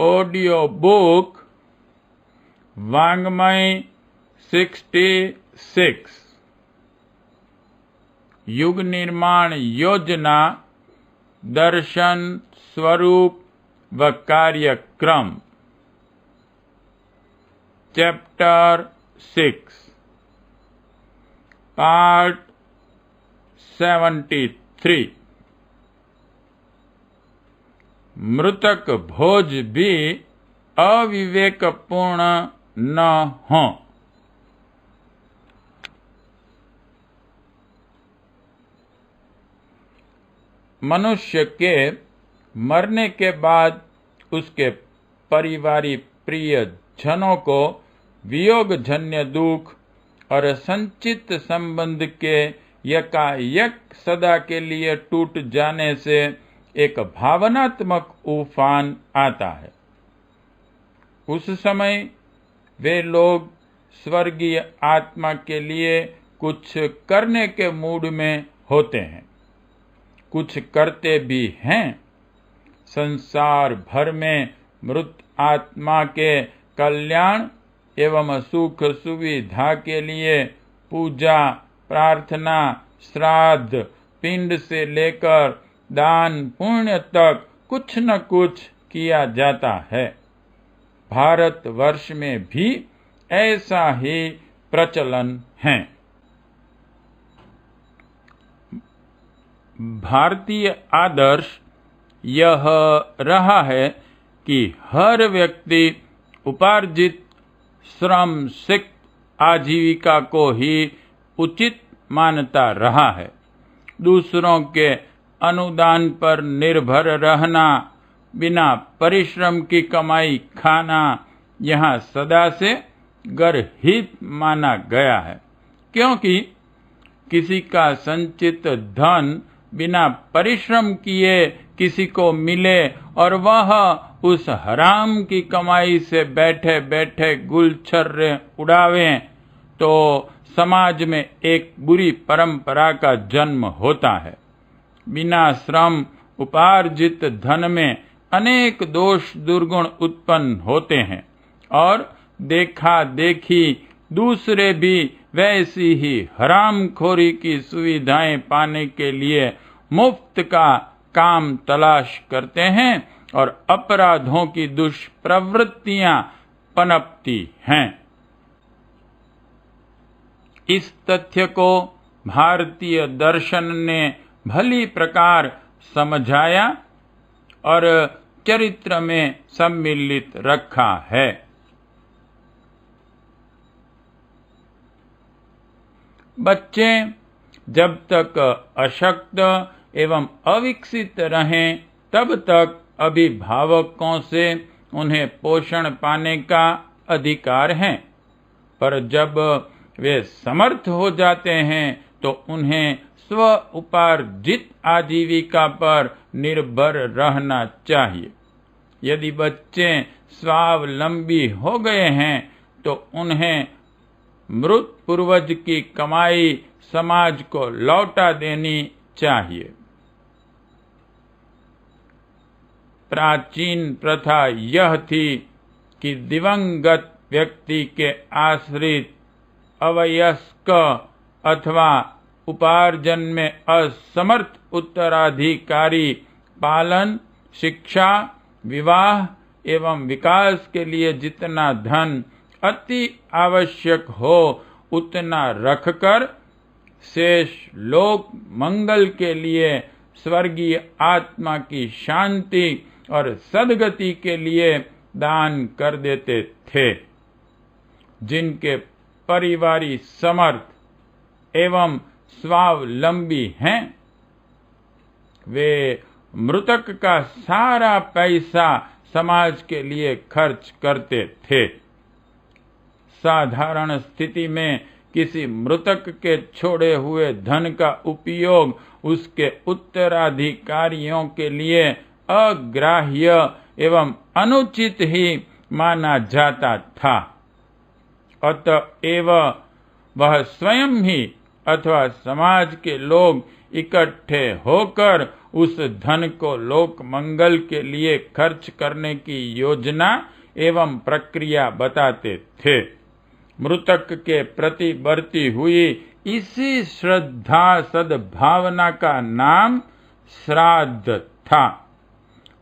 Audio book वाङ्मय 66 युग निर्माण योजना दर्शन स्वरूप व कार्यक्रम चैप्टर 6 पार्ट 73 मृतक भोज भी अविवेकपूर्ण न हो। मनुष्य के मरने के बाद उसके परिवारी प्रिय जनों को वियोग जन्य दुख और संचित संबंध के यकायक सदा के लिए टूट जाने से एक भावनात्मक उफान आता है। उस समय वे लोग स्वर्गीय आत्मा के लिए कुछ करने के मूड में होते हैं, कुछ करते भी हैं। संसार भर में मृत आत्मा के कल्याण एवं सुख सुविधा के लिए पूजा, प्रार्थना, श्राद्ध, पिंड से लेकर दान पुण्य तक कुछ न कुछ किया जाता है। भारतवर्ष में भी ऐसा ही प्रचलन है। भारतीय आदर्श यह रहा है कि हर व्यक्ति उपार्जित श्रम सिक्त आजीविका को ही उचित मानता रहा है। दूसरों के अनुदान पर निर्भर रहना, बिना परिश्रम की कमाई खाना यहाँ सदा से गर्हित माना गया है, क्योंकि किसी का संचित धन बिना परिश्रम किए किसी को मिले और वह उस हराम की कमाई से बैठे बैठे गुलछर्रे उड़ावे तो समाज में एक बुरी परंपरा का जन्म होता है। बिना श्रम उपार्जित धन में अनेक दोष दुर्गुण उत्पन्न होते हैं और देखा देखी दूसरे भी वैसी ही हरामखोरी की सुविधाएं पाने के लिए मुफ्त का काम तलाश करते हैं और अपराधों की दुष्प्रवृत्तियां पनपती हैं। इस तथ्य को भारतीय दर्शन ने भली प्रकार समझाया और चरित्र में सम्मिलित रखा है। बच्चे जब तक अशक्त एवं अविकसित रहें तब तक अभिभावकों से उन्हें पोषण पाने का अधिकार है, पर जब वे समर्थ हो जाते हैं तो उन्हें स्व उपार्जित आजीविका पर निर्भर रहना चाहिए। यदि बच्चे स्वावलंबी हो गए हैं तो उन्हें मृत पूर्वज की कमाई समाज को लौटा देनी चाहिए। प्राचीन प्रथा यह थी कि दिवंगत व्यक्ति के आश्रित अवयस्क अथवा उपार्जन में असमर्थ उत्तराधिकारी पालन, शिक्षा, विवाह एवं विकास के लिए जितना धन अति आवश्यक हो उतना रखकर शेष लोक मंगल के लिए, स्वर्गीय आत्मा की शांति और सद्गति के लिए दान कर देते थे। जिनके परिवारी समर्थ एवं स्वावलंबी हैं, वे मृतक का सारा पैसा समाज के लिए खर्च करते थे। साधारण स्थिति में किसी मृतक के छोड़े हुए धन का उपयोग उसके उत्तराधिकारियों के लिए अग्राह्य एवं अनुचित ही माना जाता था। अतएव वह स्वयं ही अथवा समाज के लोग इकट्ठे होकर उस धन को लोक मंगल के लिए खर्च करने की योजना एवं प्रक्रिया बताते थे। मृतक के प्रति बरती हुई इसी श्रद्धा सद्भावना का नाम श्राद्ध था।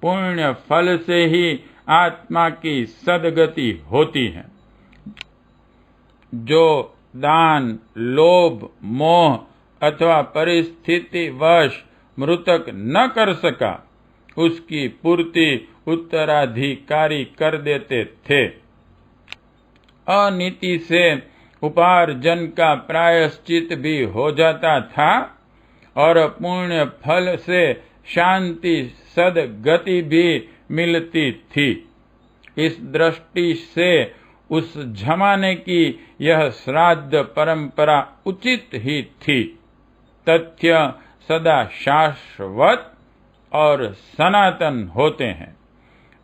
पुण्य फल से ही आत्मा की सद्गति होती है। जो दान, लोभ, मोह अथवा परिस्थितिवश मृतक न कर सका, उसकी पूर्ति उत्तराधिकारी कर देते थे। अनीति से उपार्जन का प्रायश्चित भी हो जाता था और पुण्य फल से शांति सद्गति भी मिलती थी। इस दृष्टि से उस जमाने की यह श्राद्ध परंपरा उचित ही थी। तथ्य सदा शाश्वत और सनातन होते हैं।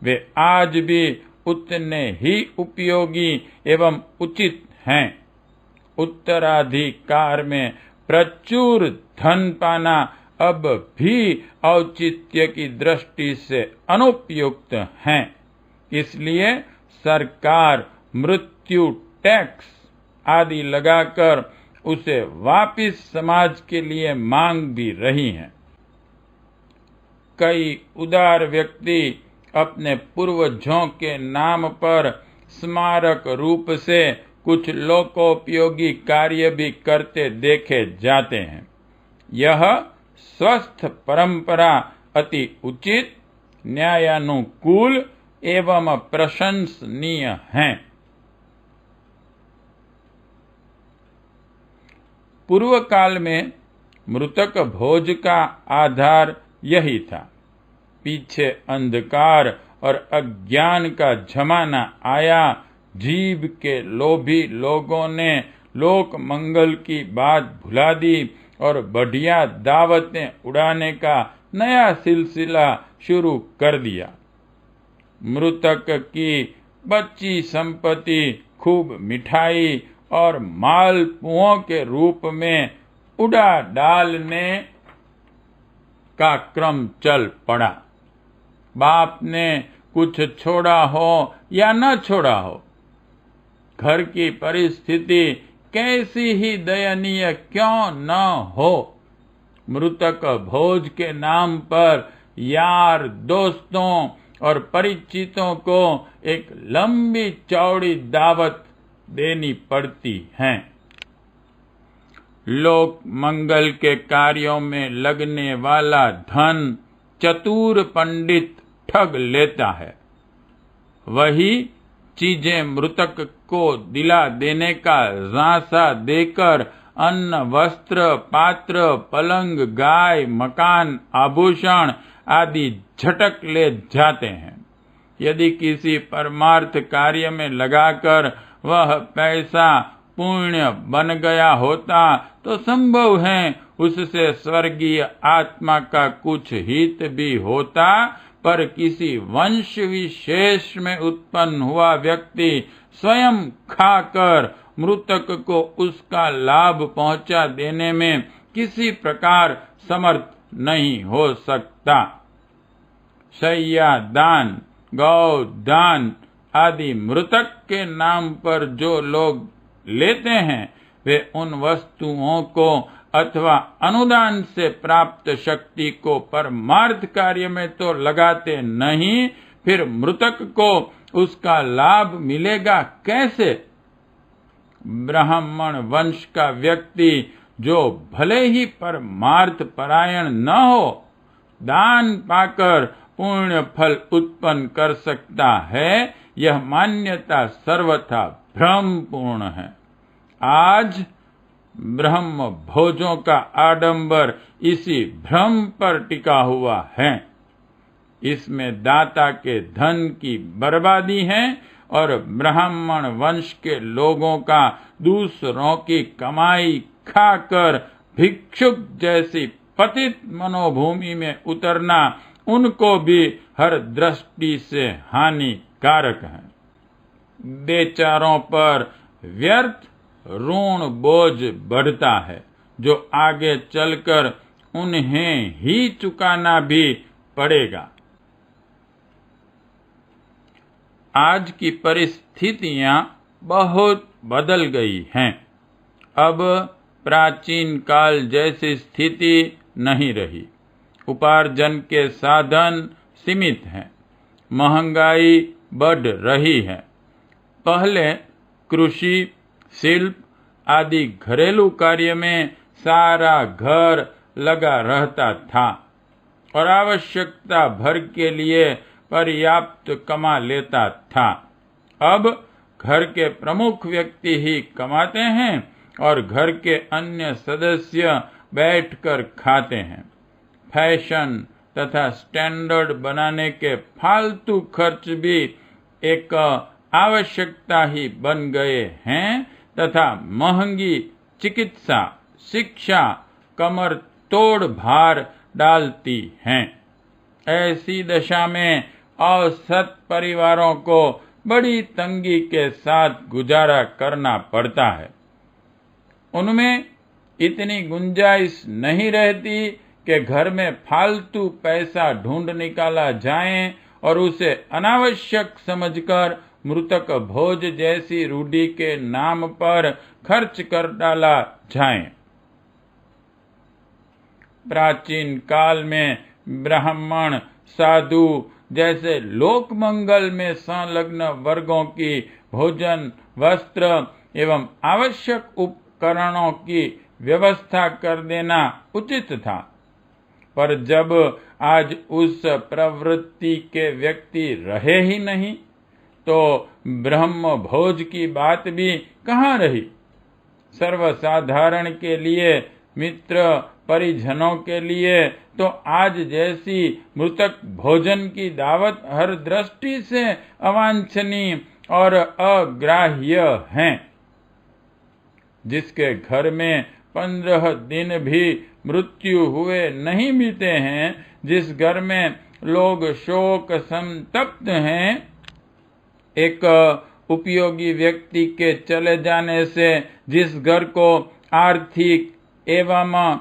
वे आज भी उतने ही उपयोगी एवं उचित हैं। उत्तराधिकार में प्रचुर धन पाना अब भी औचित्य की दृष्टि से अनुपयुक्त है। इसलिए सरकार मृत्यु टैक्स आदि लगाकर उसे वापिस समाज के लिए मांग भी रही है। कई उदार व्यक्ति अपने पूर्वजों के नाम पर स्मारक रूप से कुछ लोकोपयोगी कार्य भी करते देखे जाते हैं। यह स्वस्थ परंपरा अति उचित, न्यायानुकूल एवं प्रशंसनीय है। पूर्व काल में मृतक भोज का आधार यही था। पीछे अंधकार और अज्ञान का जमाना आया। जीभ के लोभी लोगों ने लोक मंगल की बात भुला दी और बढ़िया दावतें उड़ाने का नया सिलसिला शुरू कर दिया। मृतक की बची संपत्ति खूब मिठाई और मालपुओं के रूप में उड़ा डालने का क्रम चल पड़ा। बाप ने कुछ छोड़ा हो या न छोड़ा हो, घर की परिस्थिति कैसी ही दयनीय क्यों न हो, मृतक भोज के नाम पर यार, दोस्तों और परिचितों को एक लंबी चौड़ी दावत देनी पड़ती है। लोक मंगल के कार्यों में लगने वाला धन चतुर पंडित ठग लेता है। वही चीजें मृतक को दिला देने का झांसा देकर अन्न, वस्त्र, पात्र, पलंग, गाय, मकान, आभूषण आदि झटक ले जाते हैं। यदि किसी परमार्थ कार्य में लगाकर वह पैसा पुण्य बन गया होता तो संभव है उससे स्वर्गीय आत्मा का कुछ हित भी होता, पर किसी वंश विशेष में उत्पन्न हुआ व्यक्ति स्वयं खाकर मृतक को उसका लाभ पहुंचा देने में किसी प्रकार समर्थ नहीं हो सकता। शैया दान, गौ दान आदि मृतक के नाम पर जो लोग लेते हैं, वे उन वस्तुओं को अथवा अनुदान से प्राप्त शक्ति को परमार्थ कार्य में तो लगाते नहीं, फिर मृतक को उसका लाभ मिलेगा कैसे? ब्राह्मण वंश का व्यक्ति जो भले ही परमार्थ परायण न हो, दान पाकर पुण्य फल उत्पन्न कर सकता है, यह मान्यता सर्वथा भ्रमपूर्ण है। आज ब्रह्म भोजों का आडंबर इसी भ्रम पर टिका हुआ है। इसमें दाता के धन की बर्बादी है और ब्राह्मण वंश के लोगों का दूसरों की कमाई खाकर भिक्षुक जैसी पतित मनोभूमि में उतरना उनको भी हर दृष्टि से हानिकारक है। बेचारों पर व्यर्थ ऋण बोझ बढ़ता है, जो आगे चलकर उन्हें ही चुकाना भी पड़ेगा। आज की परिस्थितियां बहुत बदल गई हैं। अब प्राचीन काल जैसी स्थिति नहीं रही। उपार्जन के साधन सीमित हैं, महंगाई बढ़ रही है। पहले कृषि, शिल्प आदि घरेलू कार्य में सारा घर लगा रहता था और आवश्यकता भर के लिए पर्याप्त कमा लेता था। अब घर के प्रमुख व्यक्ति ही कमाते हैं और घर के अन्य सदस्य बैठकर खाते हैं। फैशन तथा स्टैंडर्ड बनाने के फालतू खर्च भी एक आवश्यकता ही बन गए हैं तथा महंगी चिकित्सा, शिक्षा कमर तोड़ भार डालती हैं। ऐसी दशा में औसत परिवारों को बड़ी तंगी के साथ गुजारा करना पड़ता है। उनमें इतनी गुंजाइश नहीं रहती कि घर में फालतू पैसा ढूंढ निकाला जाए और उसे अनावश्यक समझकर मृतक भोज जैसी रूढ़ी के नाम पर खर्च कर डाला जाए। प्राचीन काल में ब्राह्मण, साधु जैसे लोक मंगल में संलग्न वर्गों की भोजन, वस्त्र एवं आवश्यक उपकरणों की व्यवस्था कर देना उचित था। पर जब आज उस प्रवृत्ति के व्यक्ति रहे ही नहीं, तो ब्रह्म भोज की बात भी कहाँ रही। सर्वसाधारण के लिए, मित्र परिजनों के लिए तो आज जैसी मृतक भोजन की दावत हर दृष्टि से अवांछनीय और अग्राह्य है। जिसके घर में 15 दिन भी मृत्यु हुए नहीं बीते हैं, जिस घर में लोग शोक संतप्त हैं, एक उपयोगी व्यक्ति के चले जाने से जिस घर को आर्थिक एवं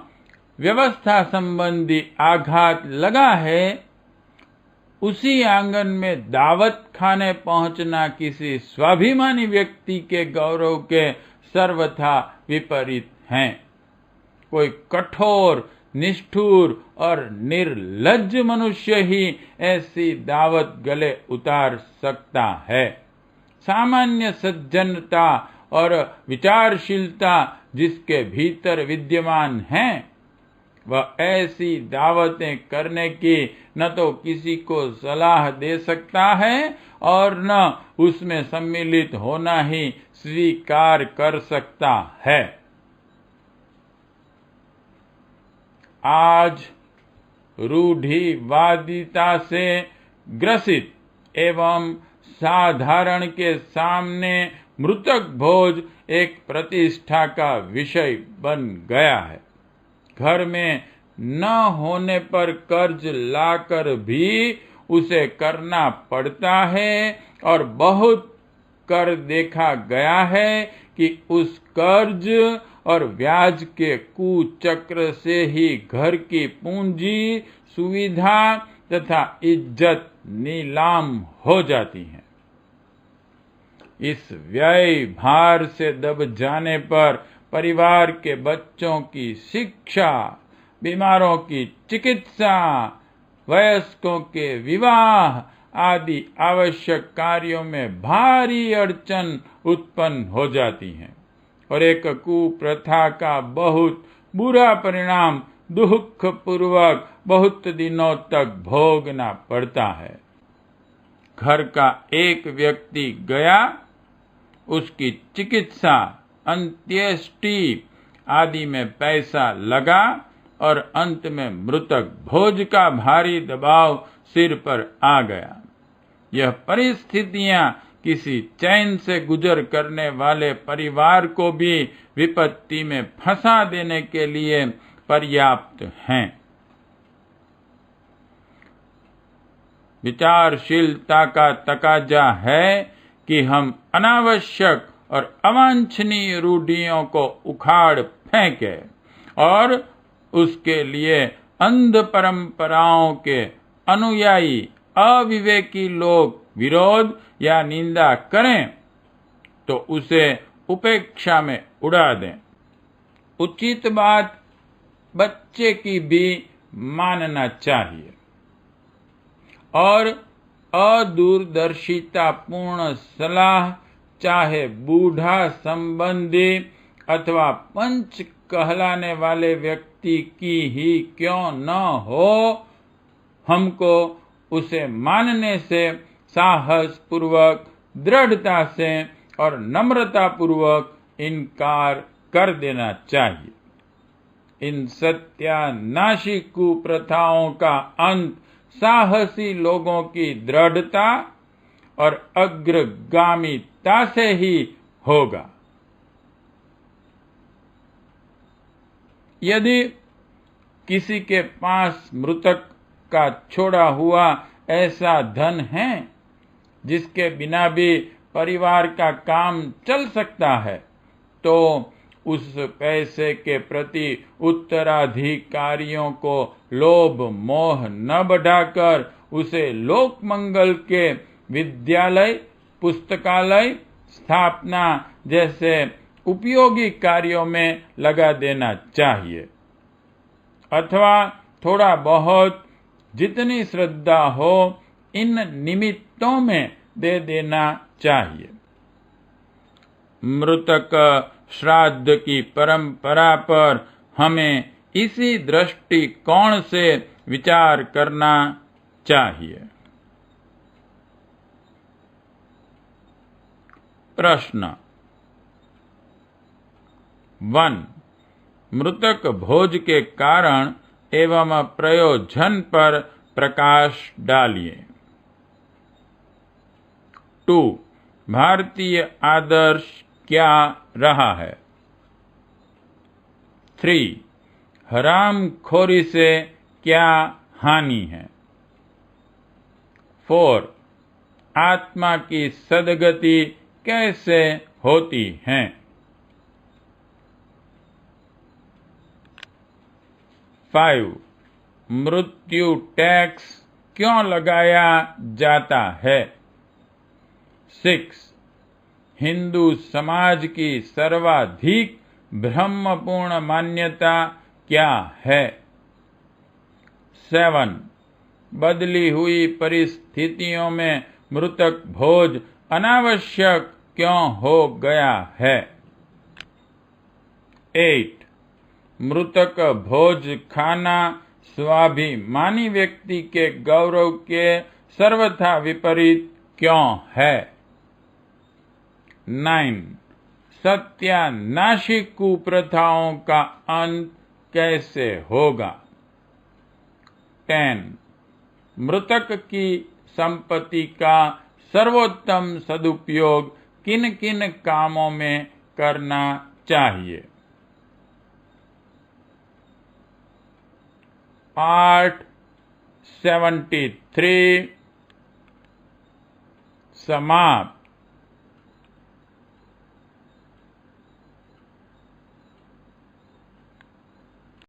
व्यवस्था संबंधी आघात लगा है, उसी आंगन में दावत खाने पहुंचना किसी स्वाभिमानी व्यक्ति के गौरव के सर्वथा विपरीत है। कोई कठोर, निष्ठुर और निर्लज्ज मनुष्य ही ऐसी दावत गले उतार सकता है। सामान्य सज्जनता और विचारशीलता जिसके भीतर विद्यमान है, वह ऐसी दावतें करने की न तो किसी को सलाह दे सकता है और न उसमें सम्मिलित होना ही स्वीकार कर सकता है। आज रूढ़िवादिता से ग्रसित एवं साधारण के सामने मृतक भोज एक प्रतिष्ठा का विषय बन गया है। घर में न होने पर कर्ज लाकर भी उसे करना पड़ता है और बहुत कर देखा गया है कि उस कर्ज और ब्याज के कुचक्र से ही घर की पूंजी, सुविधा तथा इज्जत नीलाम हो जाती है। इस व्यय भार से दब जाने पर परिवार के बच्चों की शिक्षा, बीमारों की चिकित्सा, वयस्कों के विवाह आदि आवश्यक कार्यों में भारी अड़चन उत्पन्न हो जाती है और एक कुप्रथा का बहुत बुरा परिणाम दुख पूर्वक बहुत दिनों तक भोगना पड़ता है। घर का एक व्यक्ति गया, उसकी चिकित्सा, अंत्येष्टि आदि में पैसा लगा और अंत में मृतक भोज का भारी दबाव सिर पर आ गया। यह परिस्थितियां किसी चैन से गुजर करने वाले परिवार को भी विपत्ति में फंसा देने के लिए पर्याप्त हैं। विचारशीलता का तकाजा है कि हम अनावश्यक और अवांछनीय रूढ़ियों को उखाड़ फेंकें और उसके लिए अंध परंपराओं के अनुयायी अविवेकी लोग विरोध या निंदा करें तो उसे उपेक्षा में उड़ा दें। उचित बात बच्चे की भी मानना चाहिए और अदूरदर्शितापूर्ण सलाह चाहे बूढ़ा संबंधी अथवा पंच कहलाने वाले व्यक्ति की ही क्यों न हो, हमको उसे मानने से साहस पूर्वक, दृढ़ता से और नम्रता पूर्वक इनकार कर देना चाहिए। इन सत्यानाशी कुप्रथाओं का अंत साहसी लोगों की दृढ़ता और अग्रगामिता से ही होगा। यदि किसी के पास मृतक का छोड़ा हुआ ऐसा धन है जिसके बिना भी परिवार का काम चल सकता है, तो उस पैसे के प्रति उत्तराधिकारियों को लोभ मोह न बढ़ाकर उसे लोक मंगल के विद्यालय, पुस्तकालय स्थापना जैसे उपयोगी कार्यों में लगा देना चाहिए, अथवा थोड़ा बहुत जितनी श्रद्धा हो इन निमित्तों में दे देना चाहिए। मृतक श्राद्ध की परंपरा पर हमें इसी दृष्टिकोण से विचार करना चाहिए। प्रश्न 1. मृतक भोज के कारण एवं प्रयोजन पर प्रकाश डालिए। 2. भारतीय आदर्श क्या रहा है? 3. हरामखोरी से क्या हानि है? 4. आत्मा की सद्गति कैसे होती है? 5. मृत्यु टैक्स क्यों लगाया जाता है? 6. हिंदू समाज की सर्वाधिक ब्रह्मपूर्ण मान्यता क्या है? 7. बदली हुई परिस्थितियों में मृतक भोज अनावश्यक क्यों हो गया है? 8. मृतक भोज खाना स्वाभिमानी व्यक्ति के गौरव के सर्वथा विपरीत क्यों है? 9. सत्यानाशी कुप्रथाओं का अंत कैसे होगा? 10. मृतक की संपत्ति का सर्वोत्तम सदुपयोग किन किन कामों में करना चाहिए? पाठ 73 समाप्त।